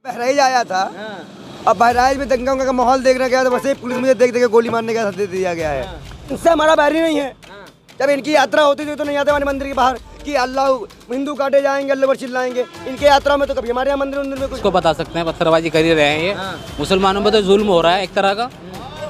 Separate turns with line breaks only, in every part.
बहराइच आया था। अब बहराइच में दंगा का माहौल देखने गया तो वैसे ही पुलिस मुझे देख के गोली मारने का दे दिया गया है। इससे हमारा बैरी नहीं है। जब इनकी यात्रा होती थी तो नहीं आते हमारे मंदिर के बाहर कि अल्लाह हिंदू काटे जाएंगे, अल्लाह पर चिल्लाएंगे। इनके यात्रा में तो कभी हमारे यहाँ मंदिर में कुछ
को बता सकते हैं, पत्थरबाजी कर ही रहे हैं ये। मुसलमानों पर तो जुल्म हो रहा है, एक तरह का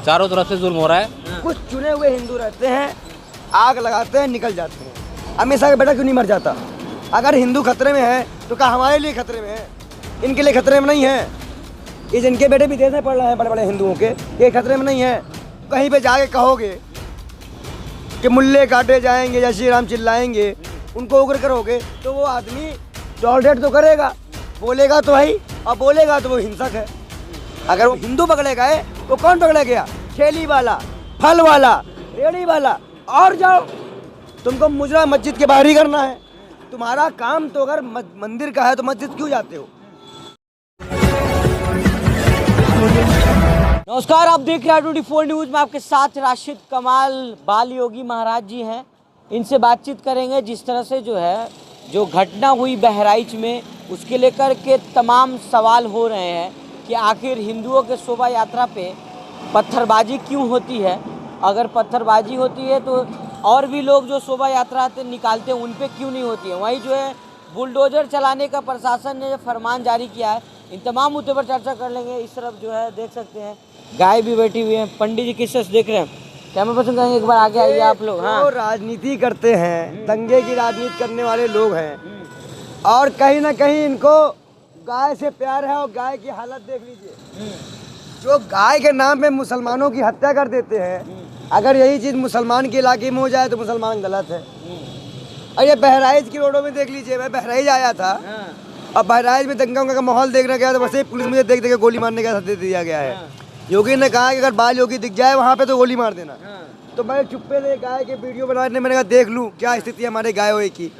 चारों तरफ से जुल्म हो रहा है।
कुछ चुने हुए हिंदू रहते हैं, आग लगाते हैं, निकल जाते हैं। हमेशा का बेटा क्यों नहीं मर जाता? अगर हिंदू खतरे में है तो क्या हमारे लिए खतरे में है? इनके लिए खतरे में नहीं है। ये जिनके बेटे विदेश में पढ़ रहे हैं बड़े बड़े हिंदुओं के, ये खतरे में नहीं है। कहीं पे जाके कहोगे कि मुल्ले काटे जाएंगे या श्री राम चिल्लाएंगे, उनको उग्र करोगे तो वो आदमी टॉलरेट तो करेगा, बोलेगा तो भाई, और बोलेगा तो वो हिंसक है। अगर वो हिंदू पकड़े गए तो कौन पकड़े गया? ठेली वाला, फल वाला, रेड़ी वाला। और जाओ, तुमको मुजरा मस्जिद के बाहर ही करना है। तुम्हारा काम तो अगर मंदिर का है तो मस्जिद क्यों जाते हो?
नमस्कार, आप देख रहे हैं 24 न्यूज में। आपके साथ राशिद कमाल बाल योगी महाराज जी हैं। इनसे बातचीत करेंगे जिस तरह से जो घटना हुई बहराइच में, उसके लेकर के तमाम सवाल हो रहे हैं कि आखिर हिंदुओं के शोभा यात्रा पे पत्थरबाजी क्यों होती है। अगर पत्थरबाजी होती है तो और भी लोग जो शोभा यात्रा निकालते हैं उन पे क्यों नहीं होती है। वहीं बुलडोजर चलाने का प्रशासन ने फरमान जारी किया है। इन तमाम मुद्दों पर चर्चा कर लेंगे। इस तरफ देख सकते हैं गाय भी बैठी हुई है। पंडित जी किस देख रहे हैं? क्या मैं पसंद करेंगे? एक बार आगे आइए आप लोग। हाँ,
राजनीति करते हैं, दंगे की राजनीति करने वाले लोग हैं, और कहीं ना कहीं इनको गाय से प्यार है। और गाय की हालत देख लीजिए, जो गाय के नाम पे मुसलमानों की हत्या कर देते हैं। अगर यही चीज़ मुसलमान के इलाके में हो जाए तो मुसलमान गलत है। और ये बहराइच की रोडों में देख लीजिए, मैं बहराइच आया था। अब बहराइच में दंगा का माहौल देखने गया तो वैसे ही पुलिस मुझे देख के गोली मारने का दे दिया गया है। योगी ने कहा कि अगर बाल योगी दिख जाए वहाँ पे तो गोली मार देना। तो मैं चुप्पे से गाय के वीडियो बनाने, मैंने कहा देख लूँ क्या स्थिति है हमारे गायों की।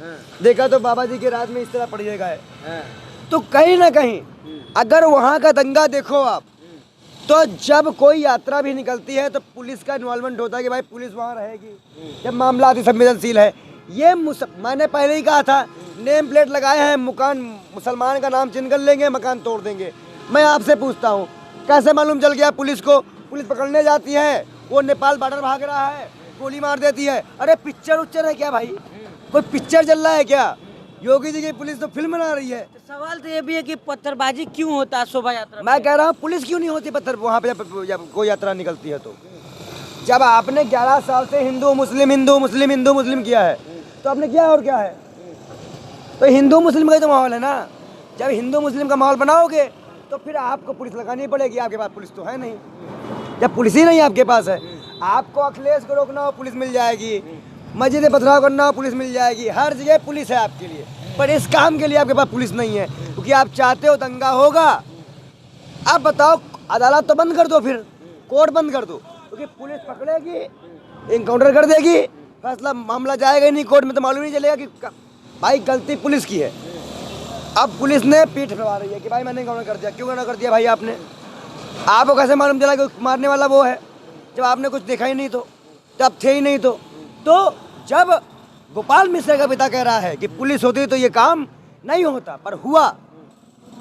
देखा तो बाबा जी के रात में इस तरह पड़ी है गाय। तो कहीं ना कहीं अगर वहाँ का दंगा देखो आप, तो जब कोई यात्रा भी निकलती है तो पुलिस का इन्वॉल्वमेंट होता है कि भाई पुलिस वहाँ रहेगी जब मामला अति संवेदनशील है। ये मैंने पहले ही कहा था, नेम प्लेट लगाए हैं, मकान मुसलमान का नाम चिन्ह कर लेंगे, मकान तोड़ देंगे। मैं आपसे पूछता हूँ, कैसे मालूम चल गया पुलिस को? पुलिस पकड़ने जाती है, वो नेपाल बॉर्डर भाग रहा है, गोली मार देती है। अरे पिक्चर उच्चर है क्या भाई? कोई पिक्चर चल रहा है क्या? योगी जी की पुलिस तो फिल्म बना रही है।
तो सवाल तो ये भी है कि पत्थरबाजी क्यों होता है शोभा यात्रा?
मैं कह रहा हूँ पुलिस क्यों नहीं होती पत्थर वहाँ पे जब कोई यात्रा निकलती है। तो जब आपने 11 साल से हिंदू मुस्लिम किया है तो आपने किया और क्या है? तो हिंदू मुस्लिम का तो माहौल है ना। जब हिंदू मुस्लिम का माहौल बनाओगे तो फिर आपको पुलिस लगानी पड़ेगी। आपके पास पुलिस तो है नहीं। जब पुलिस ही नहीं आपके पास है, आपको अखिलेश को रोकना हो पुलिस मिल जाएगी, मस्जिद पथराव करना हो पुलिस मिल जाएगी, हर जगह पुलिस है आपके लिए। पर इस काम के लिए आपके पास पुलिस नहीं है क्योंकि आप चाहते हो दंगा होगा। अब बताओ, अदालत तो बंद कर दो, फिर कोर्ट बंद कर दो, क्योंकि पुलिस पकड़ेगी, इनकाउंटर कर देगी, फैसला मामला जाएगा ही नहीं कोर्ट में। तो मालूम नहीं चलेगा कि भाई गलती पुलिस की है। अब पुलिस ने पीठ फैला रही है कि भाई मैंने इनकाउंटर कर दिया। क्यों इनकाउंटर कर दिया भाई आपने? आपको कैसे मालूम चला कि मारने वाला वो है जब आपने कुछ देखा ही नहीं? तो जब थे ही नहीं तो जब गोपाल मिश्रा का पिता कह रहा है कि पुलिस होती तो ये काम नहीं होता, पर हुआ,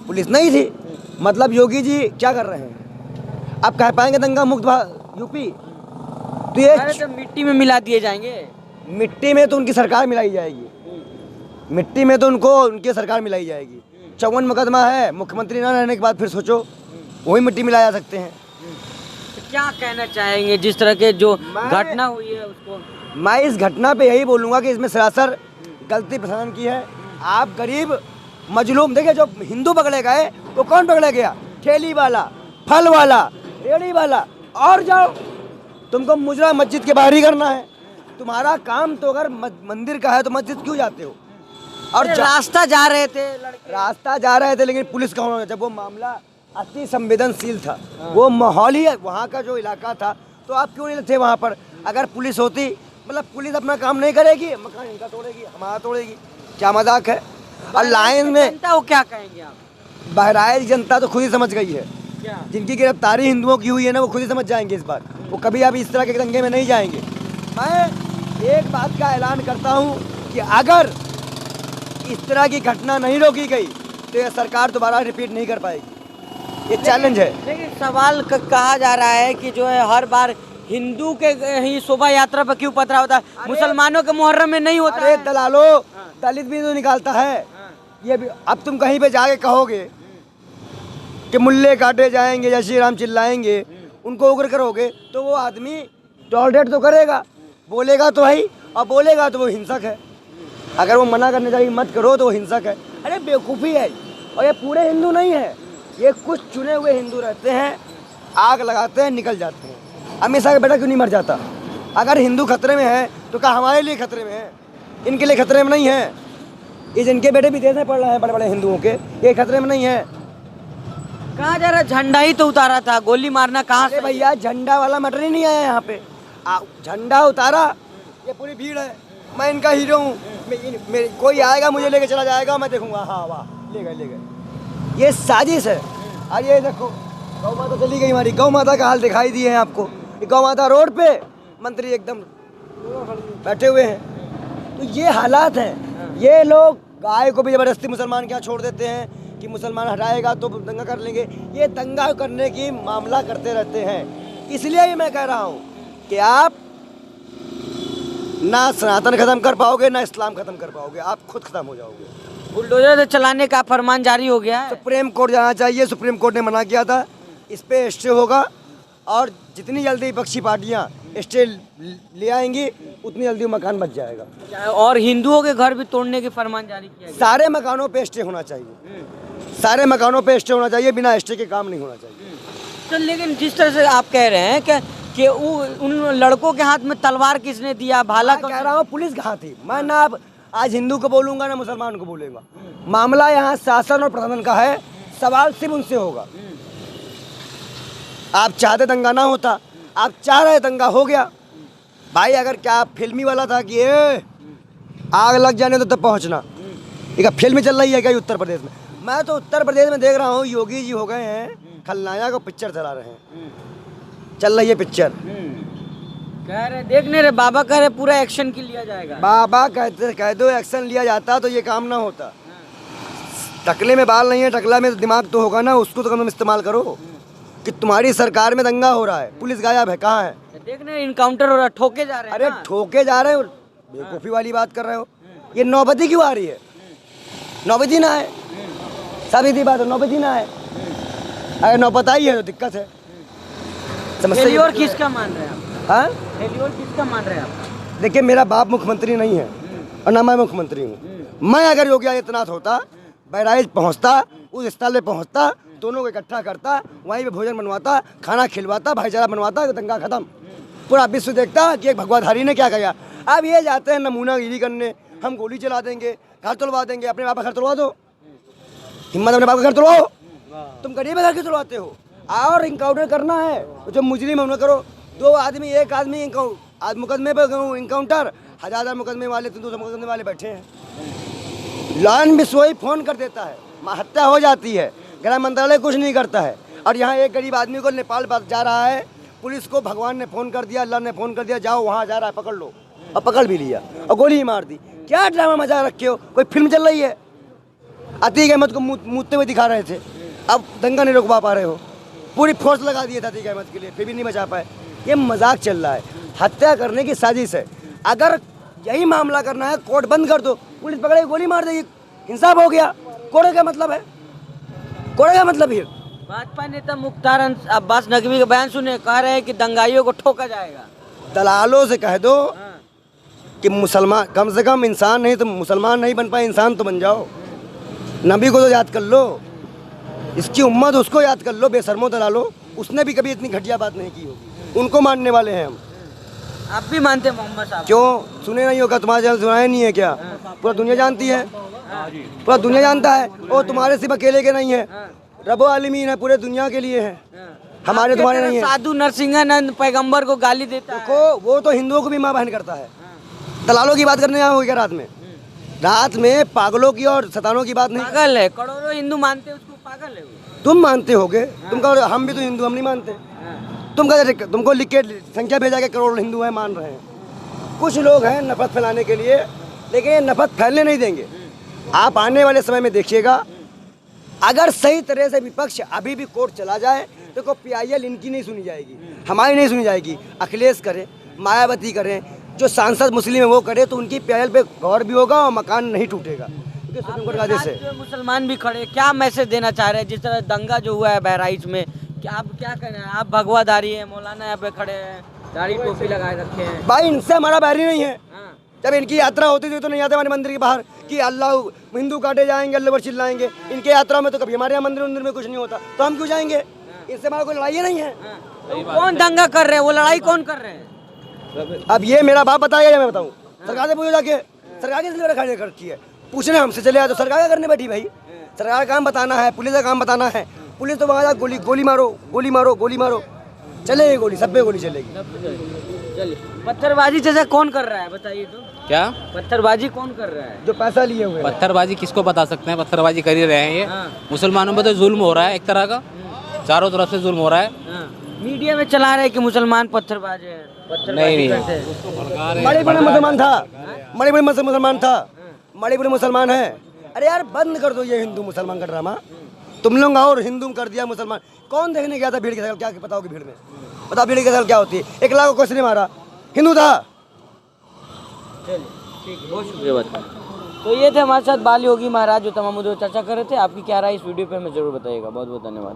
पुलिस नहीं थी। मतलब योगी जी क्या कर रहे हैं? आप कह पाएंगे दंगा मुक्त यूपी? तो ये
तो मिट्टी में मिला दिए जाएंगे।
मिट्टी में तो उनकी सरकार मिलाई जाएगी। मिट्टी में तो उनकी सरकार मिलाई जाएगी। 54 मुकदमा है, मुख्यमंत्री ना रहने के बाद फिर सोचो वही मिट्टी मिला जा सकते हैं।
तो क्या कहना चाहेंगे जिस तरह के जो घटना हुई है उसको?
मैं इस घटना पे यही बोलूँगा कि इसमें सरासर गलती प्रशासन की है। आप गरीब मजलूम, देखिए जो हिंदू पकड़े गए वो कौन पकड़े गया? ठेली वाला, फल वाला, रेड़ी वाला। और जाओ, तुमको मुजरा मस्जिद के बाहर ही करना है। तुम्हारा काम तो अगर मंदिर का है तो मस्जिद क्यों जाते हो? और
रास्ता जा रहे थे लड़के,
लेकिन पुलिस का होना, जब वो मामला अति संवेदनशील था, वो माहौल ही वहाँ का जो इलाका था, तो आप क्यों नहीं थे वहाँ पर? अगर पुलिस होती, मतलब पुलिस अपना काम नहीं करेगी, मकान इनका तोड़ेगी, हमारा तोड़ेगी, क्या मजाक है? और लाइन में
जनता को क्या कहेंगे आप?
बहराइच जनता तो खुद ही समझ गई है।
क्या?
जिनकी गिरफ्तारी हिंदुओं की हुई है ना, वो खुद ही समझ जाएंगे इस बार। वो कभी अब इस तरह के दंगे में नहीं जाएंगे। मैं एक बात का ऐलान करता हूँ कि अगर इस तरह की घटना नहीं रोकी गई तो यह सरकार दोबारा रिपीट नहीं कर पाएगी। ये चैलेंज है।
लेकिन सवाल कहा जा रहा है कि जो है हर बार हिंदू के ही शोभा यात्रा पर क्यों पथरा होता है, मुसलमानों के मुहर्रम में नहीं होता
अरे
है।
दलालो, दलित भी तो निकालता है ये भी। अब तुम कहीं पे जाके कहोगे कि मुल्ले काटे जाएंगे या श्री राम चिल्लाएंगे, उनको उग्र करोगे तो वो आदमी टॉलरेट तो करेगा, बोलेगा तो है, और बोलेगा तो वो हिंसक है। अगर वो मना करने जाएगी मत करो तो वो हिंसक है। अरे बेवकूफ़ी है। और ये पूरे हिंदू नहीं है, ये कुछ चुने हुए हिंदू रहते हैं, आग लगाते हैं, निकल जाते हैं। हमेशा का बेटा क्यों नहीं मर जाता? अगर हिंदू खतरे में है तो क्या हमारे लिए खतरे में है? इनके लिए खतरे में नहीं है। ये जिनके बेटे विदेश में पढ़ रहे हैं बड़े बड़े हिंदुओं के, ये खतरे में नहीं है।
कहा जा रहा है झंडा ही तो उतारा था, गोली मारना कहाँ
अरे
से?
भैया झंडा वाला मटर ही नहीं आया यहाँ पे। झंडा उतारा, ये पूरी भीड़ है, मैं इनका हीरो हूँ। कोई आएगा मुझे लेके चला जाएगा, मैं देखूंगा हाँ वाह ले गए। ये साजिश है। और ये देखो गौ माता चली गई हमारी, गौ माता का हाल दिखाई दिए हैं आपको। ये गौ माता रोड पे, मंत्री एकदम बैठे हुए हैं। तो ये हालात हैं। ये लोग गाय को भी ज़बरदस्ती मुसलमान के यहाँ छोड़ देते हैं कि मुसलमान हटाएगा तो दंगा कर लेंगे। ये दंगा करने की मामला करते रहते हैं। इसलिए ही मैं कह रहा हूँ कि आप ना सनातन खत्म कर पाओगे ना इस्लाम खत्म कर पाओगे, आप खुद खत्म हो जाओगे।
बुलडोजर से चलाने का फरमान जारी हो गया है।
सुप्रीम कोर्ट जाना चाहिए, सुप्रीम कोर्ट ने मना किया था, इस पे स्टे होगा। और जितनी जल्दी विपक्षी पार्टियां स्टे ले आएंगी उतनी जल्दी मकान बच जाएगा।
और हिंदुओं के घर भी तोड़ने के फरमान जारी किया गया।
सारे मकानों पे स्टे होना चाहिए, सारे मकानों पे स्टे होना चाहिए, बिना स्टे के काम नहीं होना चाहिए।
तो लेकिन जिस तरह से आप कह रहे हैं कि उन लड़कों के हाथ में तलवार किसने दिया, भाला
मैं कह रहा हूँ पुलिस कहाँ थी? मैं ना अब आज हिंदू को बोलूँगा ना मुसलमान को बोलूँगा। मामला यहाँ शासन और प्रशासन का है, सवाल सिर्फ उनसे होगा। आप चाहते दंगा ना होता, आप चाह रहे दंगा हो गया। भाई अगर क्या फिल्मी वाला था कि आग लग जाने तो तब पहुँचना, एक फिल्म चल रही है क्या उत्तर प्रदेश में? मैं तो उत्तर प्रदेश में देख रहा हूँ योगी जी हो गए हैं खलनायक को पिक्चर चला रहे हैं, चल रही है पिक्चर।
कह रहे देखने रे बाबा कह रहे पूरा एक्शन की लिया जाएगा।
बाबा कहते कह दो एक्शन लिया जाता तो ये काम ना होता। टकले में बाल नहीं है, टकला में दिमाग तो होगा ना, उसको तो कम इस्तेमाल करो। कि तुम्हारी सरकार में दंगा हो रहा है, पुलिस गायब है, कहाँ है?
देखने इनकाउंटर हो रहा, ठोके जा रहे हैं।
अरे ठोके जा रहे हो, बेवकूफ़ी वाली बात कर रहे हो। ये नौबती क्यों आ रही है? नौबती ना है, साबिती बात है, नौबती ना है। अगर नौबत आई है तो दिक्कत है।
फेलियर किसका मान रहे हैं आप?
हाँ,
फेलियर किसका मान रहे हैं आप?
देखिए मेरा बाप मुख्यमंत्री नहीं है और ना मैं मुख्यमंत्री हूँ। मैं अगर योगी आदित्यनाथ होता, बहराइच पहुँचता, उस स्थल पे पहुँचता, दोनों को इकट्ठा करता, वहीं पे भोजन बनवाता, खाना खिलवाता, भाईचारा बनवाता, दंगा खत्म। पूरा विश्व देखता कि एक भगवाधारी ने क्या किया। अब ये जाते हैं नमूनागिरी करने, हम गोली चला देंगे, घर तुलवा देंगे। अपने बाप का घर तुलवा दो, हिम्मत अपने बाप का घर तुलवाओ। तुम गरीब घर के तुलवाते हो। और इनकाउंटर करना है तो जो मुजरिम है उन्हें करो। दो आदमी, एक आदमी आज मुकदमे पर इनकाउंटर, हजार मुकदमे वाले, 200 मुकदमे वाले बैठे हैं। लाइन भी सोई फोन कर देता है, हत्या हो जाती है, गृह मंत्रालय कुछ नहीं करता है। और यहाँ एक गरीब आदमी को नेपाल जा रहा है, पुलिस को भगवान ने फ़ोन कर दिया, अल्लाह ने फ़ोन कर दिया, जाओ वहाँ जा रहा है पकड़ लो, और पकड़ भी लिया और गोली ही मार दी। क्या ड्रामा मचा रखे हो? कोई फिल्म चल रही है? अतीक अहमद को मूतते हुए दिखा रहे थे, अब दंगा नहीं रोकवा पा रहे हो। पूरी फोर्स लगा दिए थे अतीक अहमद के लिए, फिर भी नहीं बचा पाए। ये मजाक चल रहा है, हत्या करने की साजिश है। अगर यही मामला करना है, कोर्ट बंद कर दो, पुलिस पकड़े गोली मार देगी, इंसाफ हो गया। कोड़े का मतलब है, कोड़े का मतलब है।
भाजपा नेता मुख्तार अब्बास नकवी का बयान सुने, कह रहे हैं कि दंगाइयों को ठोका जाएगा।
दलालों से कह दो कि मुसलमान कम से कम इंसान नहीं तो मुसलमान नहीं बन पाए, इंसान तो बन जाओ। नबी को तो याद कर लो, इसकी उम्मत उसको याद कर लो। बेशर्मो दलालो, उसने भी कभी इतनी घटिया बात नहीं की होगी। उनको मानने वाले हैं हम।
आप भी मानते हैं मोहम्मद साहब?
क्यों सुने नहीं होगा? तुम्हारे चैनल सुनाया नहीं है क्या? पूरा दुनिया जानती है, पूरा दुनिया जानता है। और तुम्हारे सिर्फ अकेले के नहीं है, रबो आलमीन है, पूरे दुनिया के लिए है, हमारे तुम्हारे नहीं है।
साधु नरसिंहानंद पैगंबर को गाली देता है।
देखो वो तो हिंदुओं को भी माँ बहन करता है। दलालों की बात करने आए हो क्या रात में? रात में पागलों की और शैतानों की बात नहीं।
पागल है, करोड़ों हिंदू मानते हैं उसको, पागल है वो।
तुम मानते होगे, तुम कहो हम भी तो हिंदू, हम नहीं मानते। तुमको लिख के संख्या भेजा के करोड़ हिंदू हैं मान रहे हैं। कुछ लोग हैं नफरत फैलाने के लिए, लेकिन ये नफरत फैलने नहीं देंगे। आप आने वाले समय में देखिएगा, अगर सही तरह से विपक्ष अभी भी कोर्ट चला जाए तो PIL इनकी नहीं सुनी जाएगी, हमारी नहीं सुनी जाएगी। अखिलेश करें, मायावती करें, जो सांसद मुस्लिम है वो करे तो उनकी PIL पे गौर भी होगा और मकान नहीं टूटेगा। सुप्रीम कोर्ट का आदेश है।
जो मुसलमान भी खड़े, क्या मैसेज देना चाह रहे हैं? जिस तरह दंगा जो हुआ है बहराइच में, क्या आप क्या कहना है? आप भगवाधारी है, मौलाना यहाँ पे खड़े हैं, दाढ़ी टोपी लगाए रखे हैं।
भाई इनसे हमारा बैरी नहीं है।
हाँ।
जब इनकी यात्रा होती थी तो नहीं आते हमारे मंदिर के बाहर कि अल्लाह हिंदू काटे जाएंगे, अल्लाह पर चिल्लाएंगे। इनके यात्रा में तो कभी हमारे यहाँ मंदिर में कुछ नहीं होता, तो हम क्यों जाएंगे? इससे हमारा कोई लड़ाई नहीं है।
तो कौन दंगा कर रहे हैं? वो लड़ाई कौन कर रहे हैं?
अब ये मेरा बाप बताएगा या मैं बताऊँ? सरकार से पूछो जाके, सरकार किस लिए खड़े करती है? पूछने हमसे चले आए तो सरकार क्या करने बैठी? भाई सरकार का काम बताना है, पुलिस का काम बताना है। पुलिस तो वहाँ गोली मारो, गोली मारो, गोली मारो, चलेगी गोली, सब पे गोली चलेगी।
चलिए, पत्थरबाजी जैसे कौन कर रहा है बताइए तो?
क्या
पत्थरबाजी कौन कर रहा है?
जो पैसा लिए हुए हैं।
पत्थरबाजी किसको बता सकते हैं? पत्थरबाजी कर ही रहे हैं ये।
हाँ।
मुसलमानों पर तो जुल्म हो रहा है एक तरह का, चारों तरफ से जुल्म हो रहा है।
हाँ। मीडिया में चला रहे हैं कि मुसलमान पत्थरबाज है,
नहीं।
मणिपुर में मुसलमान था, मणिपुर में मुसलमान था, मणिपुर में मुसलमान है। अरे यार बंद कर दो ये हिंदू मुसलमान का ड्रामा। तुम लोग और हिंदू कर दिया मुसलमान। कौन देखने गया था भीड़ के साथ? क्या पता होगी भीड़ में? बताओ भीड़ के साथ क्या होती है? 1 लाख को किसने मारा? हिंदू था।
चलिए ठीक है, बहुत शुक्रिया बताने। तो ये थे हमारे साथ बाल योगी महाराज, जो तमाम मुद्दों पर चर्चा कर रहे थे। आपकी क्या राय इस वीडियो पे हमें जरूर बताइएगा। बहुत बहुत धन्यवाद।